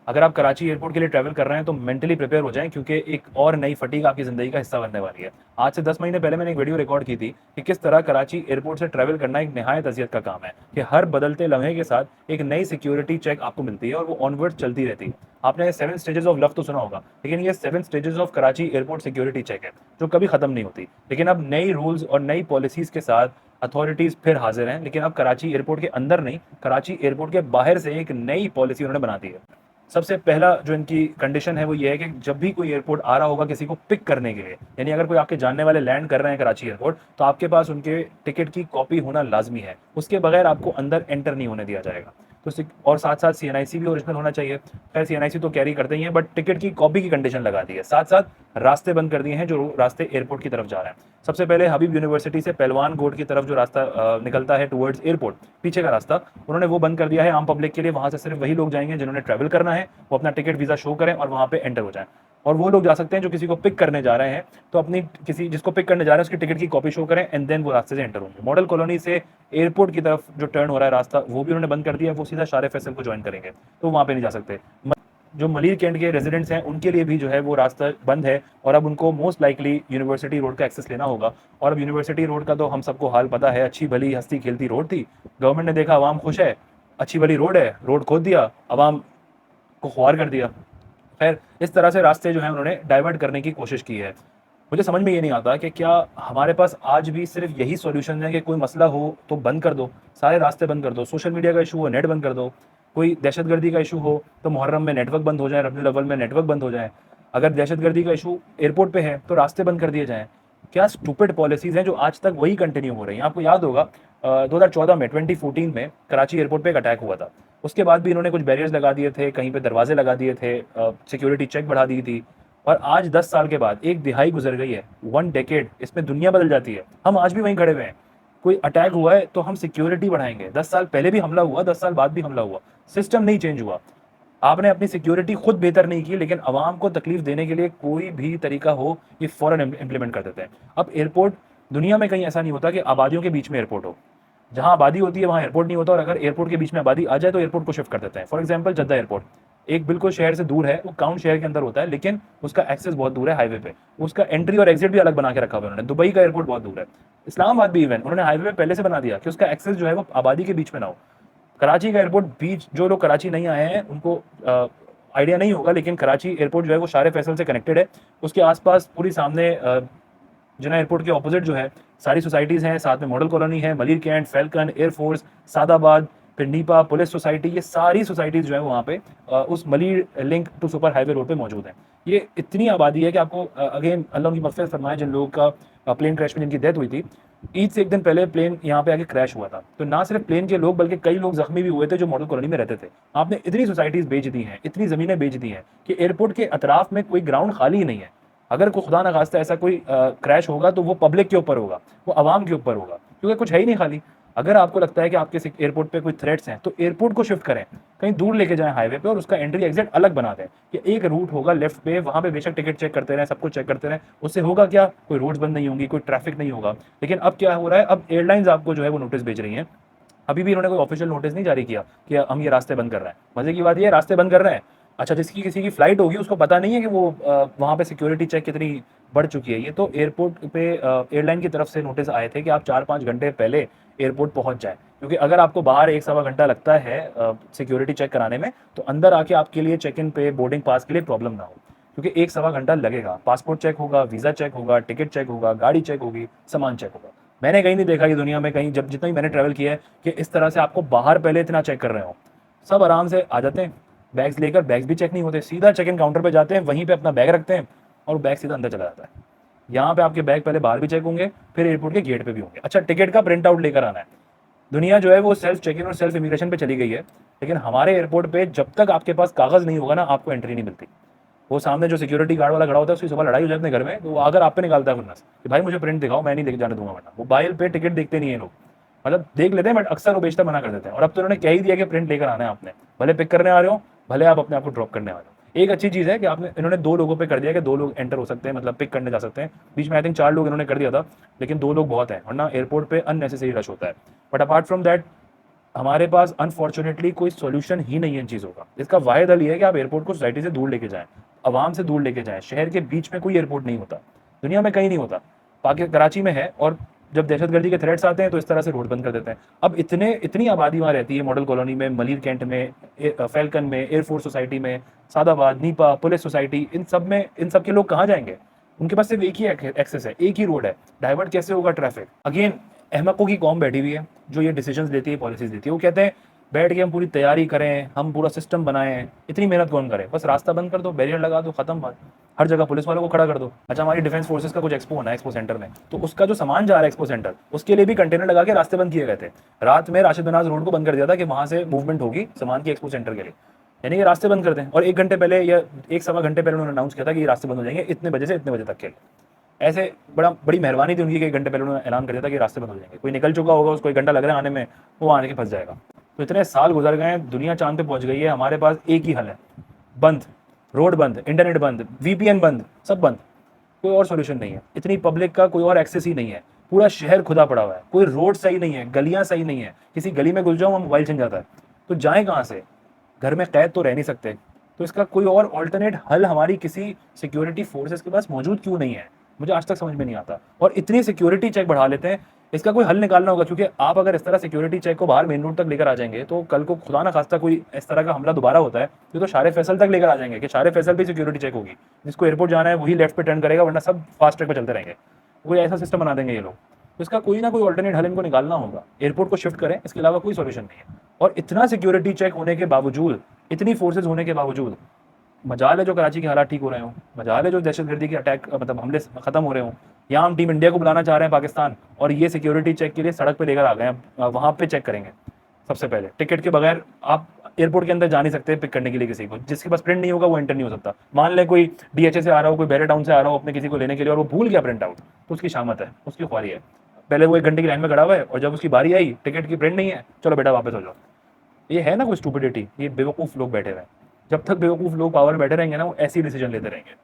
अगर आप कराची एयरपोर्ट के लिए ट्रैवल कर रहे हैं तो मेंटली प्रिपेयर हो जाएं, क्योंकि एक और नई फटीग आपकी ज़िंदगी का हिस्सा बनने वाली है। आज से 10 महीने पहले मैंने एक वीडियो रिकॉर्ड की थी कि किस तरह कराची एयरपोर्ट से ट्रैवल करना एक नहायत अजियत का काम है, कि हर बदलते लम्हे के साथ एक नई सिक्योरिटी चेक आपको मिलती है और वो ऑनवर्ड चलती रहती है। आपने 7 स्टेजेस ऑफ लव तो सुना होगा, लेकिन ये 7 stages of Karachi airport security check है जो कभी खत्म नहीं होती। लेकिन अब नई रूल्स और नई पॉलिसीज के साथ अथॉरिटीज फिर हाजिर हैं, लेकिन अब कराची एयरपोर्ट के अंदर नहीं, कराची एयरपोर्ट के बाहर से एक नई पॉलिसी उन्होंने बना दी है। सबसे पहला जो इनकी कंडीशन है वो ये है कि जब भी कोई एयरपोर्ट आ रहा होगा किसी को पिक करने के लिए, यानी अगर कोई आपके जानने वाले लैंड कर रहे हैं कराची एयरपोर्ट, तो आपके पास उनके टिकट की कॉपी होना लाजमी है। उसके बगैर आपको अंदर एंटर नहीं होने दिया जाएगा। तो और साथ साथ सीएनआईसी भी ओरिजिनल होना चाहिए। खैर सीएनआईसी तो कैरी करते ही हैं, बट टिकट की कॉपी की कंडीशन लगा दी है। साथ साथ रास्ते बंद कर दिए हैं जो रास्ते एयरपोर्ट की तरफ जा रहे हैं। सबसे पहले हबीब यूनिवर्सिटी से पहलवान गोड की तरफ जो रास्ता निकलता है टुवर्ड्स एयरपोर्ट, पीछे का रास्ता, उन्होंने वो बंद कर दिया है आम पब्लिक के लिए। वहां से सिर्फ वही लोग जाएंगे जिन्होंने ट्रैवल करना है, वो अपना टिकट वीजा शो करें और वहां पे एंटर हो जाएं। और वो लोग जा सकते हैं जो किसी को पिक करने जा रहे हैं, तो अपनी किसी जिसको पिक करने जा रहे हैं उसकी टिकट की कॉपी शो करें एंड देन वो रास्ते से एंटर होंगे। मॉडल कॉलोनी से एयरपोर्ट की तरफ जो टर्न हो रहा है रास्ता, वो भी उन्होंने बंद कर दिया है। वो सीधा शारे फैसल को ज्वाइन करेंगे, तो वहां पे नहीं जा सकते। जो मलिर कैंट के रेजिडेंट्स हैं उनके लिए भी जो है वो रास्ता बंद है, और अब उनको मोस्ट लाइकली यूनिवर्सिटी रोड का एक्सेस लेना होगा। और अब यूनिवर्सिटी रोड का तो हम सबको हाल पता है, अच्छी भली हंसती खेलती रोड थी। गवर्नमेंट ने देखा आवाम खुश है, अच्छी भली रोड है, रोड खोद दिया, आवाम को खुआर कर दिया। खैर इस तरह से रास्ते जो है उन्होंने डाइवर्ट करने की कोशिश की है। मुझे समझ में ये नहीं आता कि क्या हमारे पास आज भी सिर्फ यही सॉल्यूशन है कि कोई मसला हो तो बंद कर दो, सारे रास्ते बंद कर दो, सोशल मीडिया का इशू हो नेट बंद कर दो, कोई दहशतगर्दी का इशू हो तो मुहर्रम में नेटवर्क बंद हो जाए, रबीउल अव्वल में नेटवर्क बंद हो जाए। अगर दहशतगर्दी का इशू एयरपोर्ट पे है तो रास्ते बंद कर दिए जाएं। क्या स्टूपिड पॉलिसीज हैं जो आज तक वही कंटिन्यू हो रही हैं। आपको याद होगा 2014 में 2014 में कराची एयरपोर्ट पे एक अटैक हुआ था। उसके बाद भी इन्होंने कुछ बैरियर्स लगा दिए थे, कहीं पे दरवाजे लगा दिए थे, सिक्योरिटी चेक बढ़ा दी थी। और आज 10 साल के बाद, एक दिहाई गुजर गई है, 1 डेकेड, इसमें दुनिया बदल जाती है। हम आज भी वहीं खड़े हुए हैं। कोई अटैक हुआ है तो हम सिक्योरिटी बढ़ाएंगे। 10 साल पहले भी हमला हुआ, 10 साल बाद भी हमला हुआ, सिस्टम नहीं चेंज हुआ। आपने अपनी सिक्योरिटी खुद बेहतर नहीं की, लेकिन आवाम को तकलीफ देने के लिए कोई भी तरीका हो ये फौरन इम्प्लीमेंट कर देते हैं। अब एयरपोर्ट दुनिया में कहीं ऐसा नहीं होता कि आबादियों के बीच में एयरपोर्ट हो। जहां आबादी होती है वहां एयरपोर्ट नहीं होता, और अगर एयरपोर्ट के बीच में आबादी आ जाए तो एयरपोर्ट को शिफ्ट कर देते हैं। फॉर एग्जाम्पल जद्दा एयरपोर्ट एक बिल्कुल शहर से दूर है, वो काउंट शहर के अंदर होता है, लेकिन उसका एक्सेस बहुत दूर है हाईवे पे। उसका एंट्री और एग्जिट भी अलग बना के रखा हुआ है उन्होंने। दुबई का एयरपोर्ट बहुत दूर है। इस्लामाबाद भी इवन उन्होंने हाईवे पे पहले से बना दिया कि उसका एक्सेस जो है वो आबादी के बीच में ना हो। कराची का एयरपोर्ट बीच, जो लोग कराची नहीं आए हैं उनको आइडिया नहीं होगा, लेकिन कराची एयरपोर्ट जो है वो शारे फैसल से कनेक्टेड है। उसके आसपास पूरी सामने जिना एयरपोर्ट के ऑपोजिट जो है सारी सोसाइटीज़ हैं, साथ में मॉडल कॉलोनी है, Malir cantt, Falcon, air force, Saadabad, फिर नीपा, पुलिस सोसाइटी, ये सारी सोसाइटीज़ जो है वहाँ पे उस Malir link to super highway road पे मौजूद हैं। ये इतनी आबादी है कि आपको अगेन अल्लाह उनकी मग़फ़िरत फरमाए जिन लोगों का प्लेन क्रैश में जिनकी डेथ हुई थी। ईद से एक दिन पहले प्लेन यहाँ पे आके क्रैश हुआ था, तो ना सिर्फ प्लेन के लोग बल्कि कई लोग जख्मी भी हुए थे जो मॉडल कॉलोनी में रहते थे। आपने इतनी सोसाइटीज़ बेच दी हैं, इतनी ज़मीनें बेच दी हैं कि एयरपोर्ट के अतराफ में कोई ग्राउंड खाली ही नहीं है। अगर कोई खुदा ना खास्ता ऐसा कोई क्रैश होगा तो वो पब्लिक के ऊपर होगा, वो आवाम के ऊपर होगा, क्योंकि कुछ है ही नहीं खाली। अगर आपको लगता है कि आपके एयरपोर्ट पे कोई थ्रेट्स हैं तो एयरपोर्ट को शिफ्ट करें, कहीं दूर लेके जाएं हाईवे पे, और उसका एंट्री एग्जिट अलग बना दें कि एक रूट होगा लेफ्ट पे, वहां पे बेशक टिकट चेक करते रहें, सब कुछ चेक करते रहें। उससे होगा क्या, कोई रोड्स बंद नहीं होंगी, कोई ट्रैफिक नहीं होगा। लेकिन अब क्या हो रहा है, अब एयरलाइंस आपको जो है वो नोटिस भेज रही हैं। अभी भी इन्होंने कोई ऑफिशियल नोटिस नहीं जारी किया कि हम ये रास्ते बंद कर रहे हैं। मजे की बात ये है, रास्ते बंद कर रहे हैं। अच्छा, जिसकी किसी की फ्लाइट होगी उसको पता नहीं है कि वो वहाँ पे सिक्योरिटी चेक कितनी बढ़ चुकी है। ये तो एयरपोर्ट पे एयरलाइन की तरफ से नोटिस आए थे कि आप 4-5 घंटे पहले एयरपोर्ट पहुंच जाए, क्योंकि अगर आपको बाहर 1-1.25 घंटा लगता है सिक्योरिटी चेक कराने में, तो अंदर आके आपके लिए चेक इन पे, बोर्डिंग पास के लिए प्रॉब्लम ना हो, क्योंकि 1-1.25 घंटा लगेगा। पासपोर्ट चेक होगा, वीज़ा चेक होगा, टिकट चेक होगा, गाड़ी चेक होगी, सामान चेक होगा। मैंने कहीं नहीं देखा कि दुनिया में कहीं, जब जितना ही मैंने ट्रैवल किया है, कि इस तरह से आपको बाहर पहले इतना चेक कर रहे हो। सब आराम से आ जाते हैं बैग्स लेकर, बैग्स भी चेक नहीं होते, सीधा चेक इन काउंटर पे जाते हैं, वहीं पे अपना बैग रखते हैं और बैग सीधा अंदर चला जाता है। यहाँ पे आपके बैग पहले बाहर भी चेक होंगे, फिर एयरपोर्ट के गेट पे भी होंगे। अच्छा, टिकट का प्रिंट आउट लेकर आना है। दुनिया जो है वो सेल्फ चेक इन और सेल्फ इमिग्रेशन पे चली गई है, लेकिन हमारे एयरपोर्ट पे जब तक आपके पास कागज नहीं होगा ना, आपको एंट्री नहीं मिलती। वो सामने जो सिक्योरिटी गार्ड वाला खड़ा होता है, उसकी सुबह लड़ाई हो जाए अपने घर में, तो वो अगर आप पे निकालता है खुन्नस कि भाई मुझे प्रिंट दिखाओ, मैं नहीं देख जाने दूंगा, वरना मोबाइल पे टिकट देखते नहीं है लोग। मतलब देख लेते हैं बट अक्सर वो बेचता मना कर देते हैं। और अब तो उन्होंने कह ही दिया कि प्रिंट लेकर आना है आपने, भले पिक करने आ रहे हो, भले आप अपने आप को ड्रॉप करने आ रहे हो। एक अच्छी चीज़ है कि आपने, इन्होंने 2 लोगों पे कर दिया कि 2 लोग एंटर हो सकते हैं, मतलब पिक करने जा सकते हैं। बीच में आई थिंक 4 लोग इन्होंने कर दिया था, लेकिन 2 लोग बहुत हैं, वरना एयरपोर्ट पे अननेसेसरी रश होता है। बट अपार्ट फ्रॉम दैट हमारे पास अनफॉर्चुनेटली कोई सॉल्यूशन ही नहीं है इन चीज़ों का। इसका वाहिद हल ये है कि आप एयरपोर्ट को सोसाइटी से दूर लेके जाएँ, आवाम से दूर लेके जाएँ। शहर के बीच में कोई एयरपोर्ट नहीं होता, दुनिया में कहीं नहीं होता। कराची में है, और जब दहशतगर्दी के थ्रेट्स आते हैं तो इस तरह से रोड बंद कर देते हैं। अब इतनी आबादी वहाँ रहती है, मॉडल कॉलोनी में, मलिर कैंट में, फैल्कन में, एयरफोर्स सोसाइटी में, सादाबाद, नीपा, पुलिस सोसाइटी, इन सब के लोग कहाँ जाएंगे? उनके पास सिर्फ एक ही एक्सेस है, एक ही रोड है। डाइवर्ट कैसे होगा ट्रैफिक? अगेन अहमकों की कौम बैठी हुई है जो ये डिसीजंस लेती है, पॉलिसीज देती है। वो कहते हैं बैठ के हम पूरी तैयारी करें, हम पूरा सिस्टम बनाएं, इतनी मेहनत कौन करे? बस रास्ता बंद कर दो, बैरियर लगा दो, खत्म बात। हर जगह पुलिस वालों को खड़ा कर दो। अच्छा, हमारी डिफेंस फोर्सेस का कुछ एक्सपो होना है एक्सपो सेंटर में, तो उसका जो सामान जा रहा है एक्सपो सेंटर, उसके लिए भी कंटेनर लगा के रास्ते बंद किए गए थे। रात में राशिद बनाज रोड को बंद कर दिया था कि वहां से मूवमेंट होगी सामान की एक्सपो सेंटर के लिए। यानी कि रास्ते बंद कर दें, और 1 घंटे पहले या 1 सवा घंटे पहले उन्होंने अनाउंस किया था कि ये रास्ते बंद हो जाएंगे इतने बजे से इतने बजे तक के लिए। ऐसे बड़ी मेहरबानी थी उनकी कि 1 घंटे पहले उन्होंने ऐलान कर दिया था कि रास्ते बंद हो जाएंगे। कोई निकल चुका होगा, उसको 1 घंटा लग रहा है आने में, वो आने के फंस जाएगा। तो इतने साल गुजर गए हैं, दुनिया चांद पे पहुंच गई है, हमारे पास एक ही हल है, बंद। रोड बंद, इंटरनेट बंद, वीपीएन बंद, सब बंद। कोई और सोल्यूशन नहीं है। इतनी पब्लिक का कोई और एक्सेस ही नहीं है। पूरा शहर खुदा पड़ा हुआ है, कोई रोड सही नहीं है, गलियां सही नहीं है। किसी गली में घुस जाओ वहाँ मोबाइल छिन जाता है, तो जाएं कहाँ से? घर में कैद तो रह नहीं सकते। तो इसका कोई और ऑल्टरनेट हल हमारी किसी सिक्योरिटी फोर्सेस के पास मौजूद क्यों नहीं है? मुझे आज तक समझ में नहीं आता। और इतनी सिक्योरिटी चेक बढ़ा लेते हैं, इसका कोई हल निकालना होगा, क्योंकि आप अगर इस तरह सिक्योरिटी चेक को बाहर मेन रोड तक लेकर आ जाएंगे तो कल को खुदा ना खास्ता कोई इस तरह का हमला दोबारा होता है तो शारे फैसल तक लेकर आ जाएंगे कि शारे फैसल भी सिक्योरिटी चेक होगी। जिसको एयरपोर्ट जाना है वही लेफ्ट पे टर्न करेगा, वरना सब फास्ट ट्रैक पे चलते रहेंगे। कोई ऐसा सिस्टम बना देंगे ये लोग। तो इसका कोई ना कोई ऑल्टरनेट हल इनको निकालना होगा। एयरपोर्ट को शिफ्ट करें, इसके अलावा कोई सोल्यूशन नहीं है। और इतना सिक्योरिटी चेक होने के बावजूद, इतनी फोर्सेज होने के बावजूद, मजाल है जो कराची के हालात ठीक हो रहे हो, मजाल है जो दहशतगर्दी के अटैक मतलब हमले खत्म हो रहे हो। यहाँ हम टीम इंडिया को बुलाना चाह रहे हैं पाकिस्तान, और ये सिक्योरिटी चेक के लिए सड़क पे लेकर आ गए हैं। वहाँ पे चेक करेंगे सबसे पहले। टिकट के बगैर आप एयरपोर्ट के अंदर जा नहीं सकते पिक करने के लिए किसी को। जिसके पास प्रिंट नहीं होगा वो एंटर नहीं हो सकता। मान लें कोई डीएचए से आ रहा हो, कोई बैरे टाउन से आ रहा हो अपने किसी को लेने के लिए, और वो भूल गया प्रिंट आउट, तो उसकी शामत है, उसकी ख्वारी है। पहले वो 1 घंटे की लाइन में खड़ा हुआ है, और जब उसकी बारी आई, टिकट की प्रिंट नहीं है, चलो बेटा वापस हो जाओ। ये है ना कोई स्टूपिडिटी, ये बेवकूफ़ लोग बैठे हुए हैं। जब तक बेवकूफ़ लोग पावर में बैठे रहेंगे ना, वो ऐसी डिसीजन लेते रहेंगे।